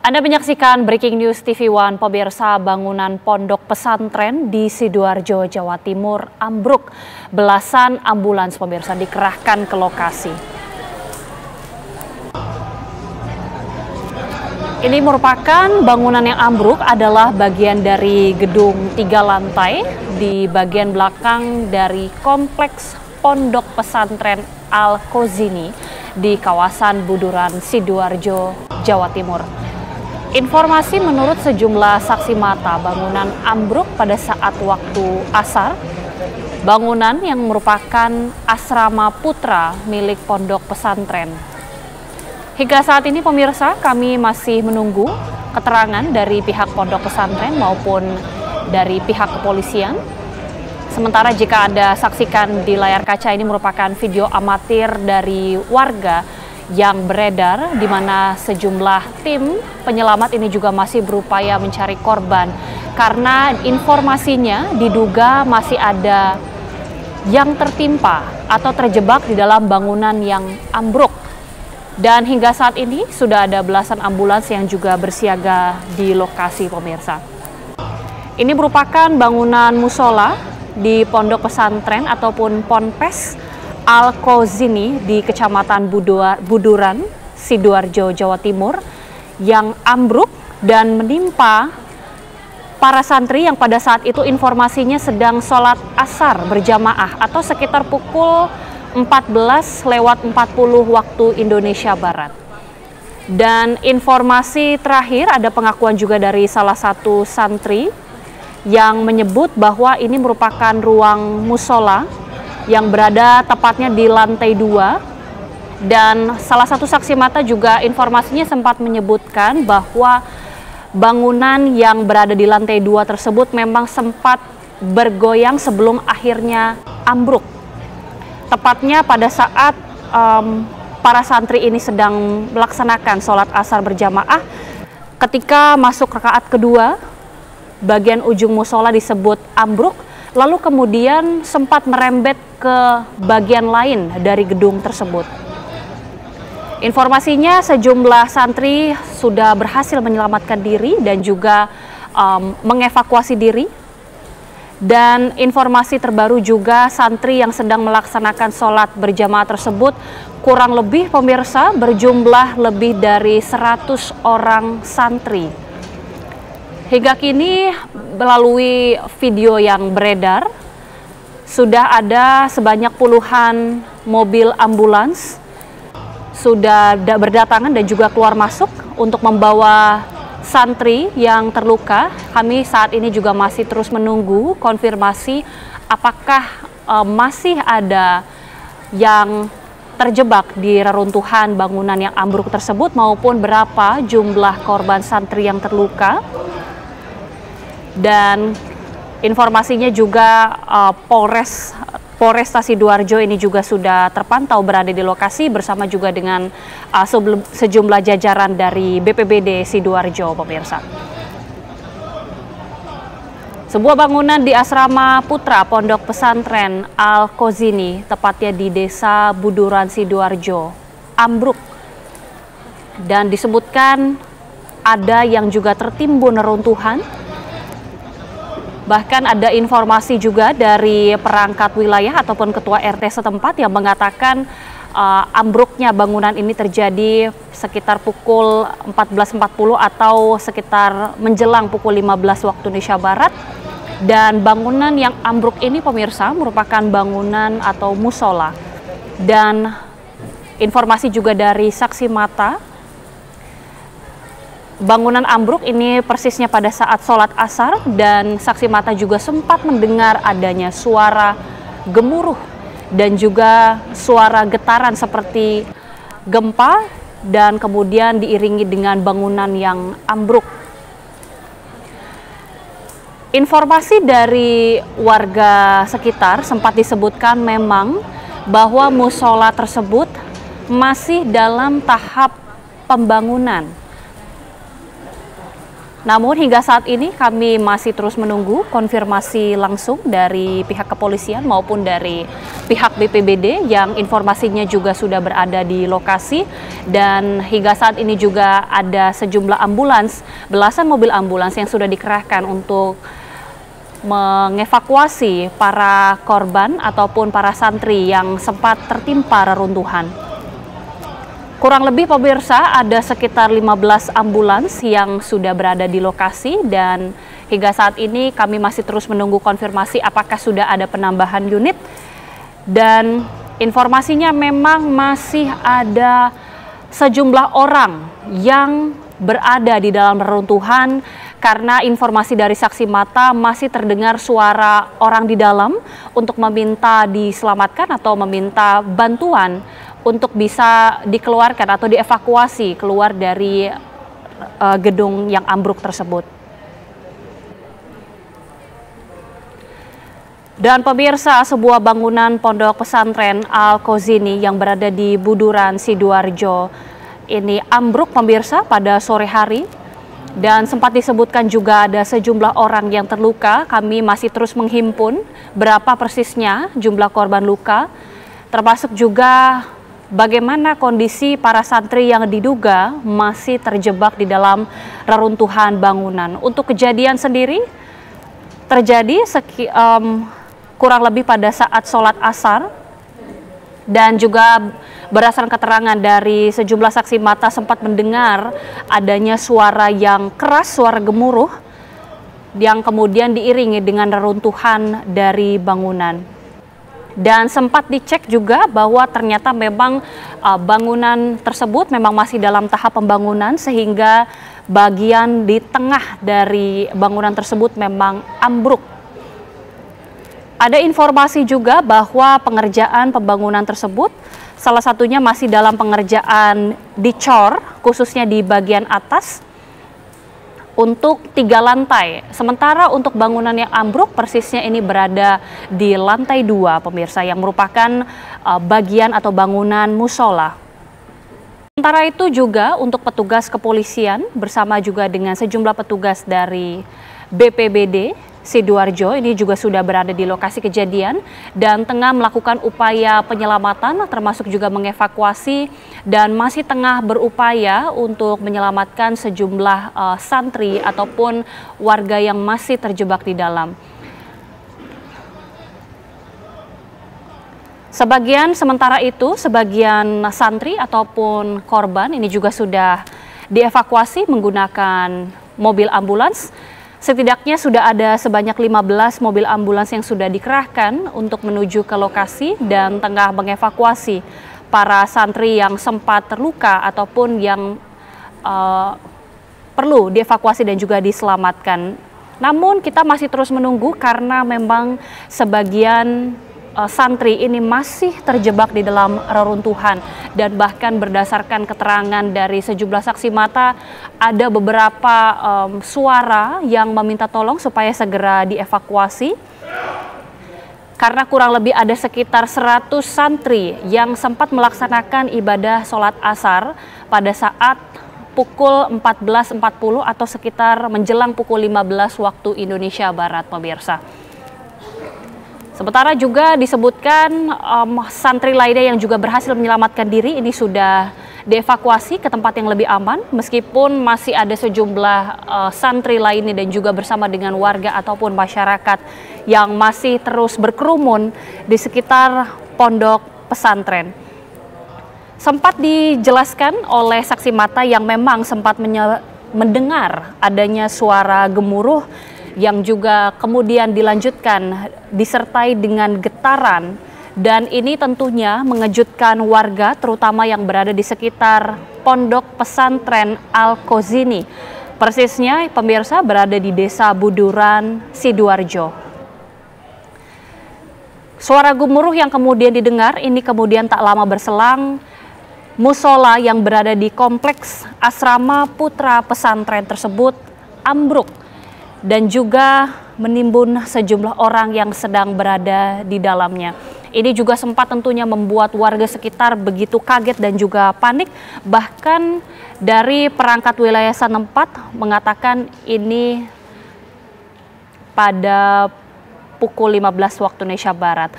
Anda menyaksikan Breaking News TV One, pemirsa. Bangunan pondok pesantren di Sidoarjo, Jawa Timur ambruk. Belasan ambulans pemirsa dikerahkan ke lokasi. Ini merupakan bangunan yang ambruk, adalah bagian dari gedung 3 lantai di bagian belakang dari kompleks pondok pesantren Al-Kozini di kawasan Buduran, Sidoarjo, Jawa Timur. Informasi menurut sejumlah saksi mata, bangunan ambruk pada saat waktu asar. Bangunan yang merupakan asrama putra milik pondok pesantren. Hingga saat ini pemirsa, kami masih menunggu keterangan dari pihak pondok pesantren maupun dari pihak kepolisian. Sementara jika Anda saksikan di layar kaca, ini merupakan video amatir dari warga yang beredar, di mana sejumlah tim penyelamat ini juga masih berupaya mencari korban. Karena informasinya diduga masih ada yang tertimpa atau terjebak di dalam bangunan yang ambruk. Dan hingga saat ini sudah ada belasan ambulans yang juga bersiaga di lokasi pemirsa. Ini merupakan bangunan musola di pondok pesantren ataupun ponpes Al-Kozini di Kecamatan Buduran, Sidoarjo, Jawa Timur yang ambruk dan menimpa para santri yang pada saat itu informasinya sedang sholat asar berjamaah atau sekitar pukul 14:40 waktu Indonesia Barat. Dan informasi terakhir, ada pengakuan juga dari salah satu santri yang menyebut bahwa ini merupakan ruang musola yang berada tepatnya di lantai 2. Dan salah satu saksi mata juga informasinya sempat menyebutkan bahwa bangunan yang berada di lantai 2 tersebut memang sempat bergoyang sebelum akhirnya ambruk. Tepatnya pada saat para santri ini sedang melaksanakan sholat asar berjamaah, ketika masuk rakaat kedua, bagian ujung musola disebut ambruk, lalu kemudian sempat merembet ke bagian lain dari gedung tersebut. Informasinya sejumlah santri sudah berhasil menyelamatkan diri dan juga mengevakuasi diri. Dan informasi terbaru juga, santri yang sedang melaksanakan sholat berjamaah tersebut kurang lebih pemirsa berjumlah lebih dari 100 orang santri. Hingga kini melalui video yang beredar, sudah ada sebanyak puluhan mobil ambulans sudah berdatangan dan juga keluar masuk untuk membawa santri yang terluka. Kami saat ini juga masih terus menunggu konfirmasi apakah masih ada yang terjebak di reruntuhan bangunan yang ambruk tersebut maupun berapa jumlah korban santri yang terluka. Dan informasinya juga Polresta Sidoarjo ini juga sudah terpantau berada di lokasi bersama juga dengan sejumlah jajaran dari BPBD Sidoarjo pemirsa. Sebuah bangunan di asrama putra pondok pesantren Al-Kozini, tepatnya di Desa Buduran, Sidoarjo, ambruk. Dan disebutkan ada yang juga tertimbun reruntuhan. Bahkan ada informasi juga dari perangkat wilayah ataupun ketua RT setempat yang mengatakan ambruknya bangunan ini terjadi sekitar pukul 14.40 atau sekitar menjelang pukul 15 waktu Indonesia Barat. Dan bangunan yang ambruk ini pemirsa merupakan bangunan atau musola. Dan informasi juga dari saksi mata, bangunan ambruk ini persisnya pada saat sholat asar, dan saksi mata juga sempat mendengar adanya suara gemuruh dan juga suara getaran seperti gempa dan kemudian diiringi dengan bangunan yang ambruk. Informasi dari warga sekitar sempat disebutkan memang bahwa musola tersebut masih dalam tahap pembangunan. Namun hingga saat ini kami masih terus menunggu konfirmasi langsung dari pihak kepolisian maupun dari pihak BPBD yang informasinya juga sudah berada di lokasi, dan hingga saat ini juga ada sejumlah ambulans, belasan mobil ambulans yang sudah dikerahkan untuk mengevakuasi para korban ataupun para santri yang sempat tertimpa reruntuhan. Kurang lebih pemirsa ada sekitar 15 ambulans yang sudah berada di lokasi, dan hingga saat ini kami masih terus menunggu konfirmasi apakah sudah ada penambahan unit, dan informasinya memang masih ada sejumlah orang yang berada di dalam reruntuhan karena informasi dari saksi mata masih terdengar suara orang di dalam untuk meminta diselamatkan atau meminta bantuan untuk bisa dikeluarkan atau dievakuasi keluar dari gedung yang ambruk tersebut. Dan pemirsa, sebuah bangunan pondok pesantren Al-Qozini yang berada di Buduran, Sidoarjo ini ambruk pemirsa pada sore hari, dan sempat disebutkan juga ada sejumlah orang yang terluka. Kami masih terus menghimpun berapa persisnya jumlah korban luka, termasuk juga bagaimana kondisi para santri yang diduga masih terjebak di dalam reruntuhan bangunan. Untuk kejadian sendiri terjadi kurang lebih pada saat sholat asar, dan juga berdasarkan keterangan dari sejumlah saksi mata sempat mendengar adanya suara yang keras, suara gemuruh yang kemudian diiringi dengan reruntuhan dari bangunan. Dan sempat dicek juga bahwa ternyata memang bangunan tersebut memang masih dalam tahap pembangunan, sehingga bagian di tengah dari bangunan tersebut memang ambruk. Ada informasi juga bahwa pengerjaan pembangunan tersebut salah satunya masih dalam pengerjaan dicor, khususnya di bagian atas untuk 3 lantai. Sementara untuk bangunan yang ambruk persisnya ini berada di lantai 2 pemirsa, yang merupakan bagian atau bangunan musola. Sementara itu juga untuk petugas kepolisian bersama juga dengan sejumlah petugas dari BPBD Sidoarjo ini juga sudah berada di lokasi kejadian dan tengah melakukan upaya penyelamatan, termasuk juga mengevakuasi, dan masih tengah berupaya untuk menyelamatkan sejumlah santri ataupun warga yang masih terjebak di dalam. Sementara itu, sebagian santri ataupun korban ini juga sudah dievakuasi menggunakan mobil ambulans. Setidaknya sudah ada sebanyak 15 mobil ambulans yang sudah dikerahkan untuk menuju ke lokasi dan tengah mengevakuasi para santri yang sempat terluka ataupun yang perlu dievakuasi dan juga diselamatkan. Namun kita masih terus menunggu karena memang sebagian santri ini masih terjebak di dalam reruntuhan, dan bahkan berdasarkan keterangan dari sejumlah saksi mata ada beberapa suara yang meminta tolong supaya segera dievakuasi karena kurang lebih ada sekitar 100 santri yang sempat melaksanakan ibadah sholat asar pada saat pukul 14.40 atau sekitar menjelang pukul 15 waktu Indonesia Barat pemirsa. Sementara juga disebutkan santri lainnya yang juga berhasil menyelamatkan diri ini sudah dievakuasi ke tempat yang lebih aman, meskipun masih ada sejumlah santri lainnya dan juga bersama dengan warga ataupun masyarakat yang masih terus berkerumun di sekitar pondok pesantren. Sempat dijelaskan oleh saksi mata yang memang sempat mendengar adanya suara gemuruh yang juga kemudian dilanjutkan disertai dengan getaran, dan ini tentunya mengejutkan warga terutama yang berada di sekitar pondok pesantren Al-Qozini. Persisnya pemirsa berada di Desa Buduran, Sidoarjo. Suara gemuruh yang kemudian didengar ini kemudian tak lama berselang musola yang berada di kompleks asrama putra pesantren tersebut ambruk dan juga menimbun sejumlah orang yang sedang berada di dalamnya. Ini juga sempat tentunya membuat warga sekitar begitu kaget dan juga panik. Bahkan dari perangkat wilayah setempat mengatakan ini pada pukul 15 waktu Indonesia Barat.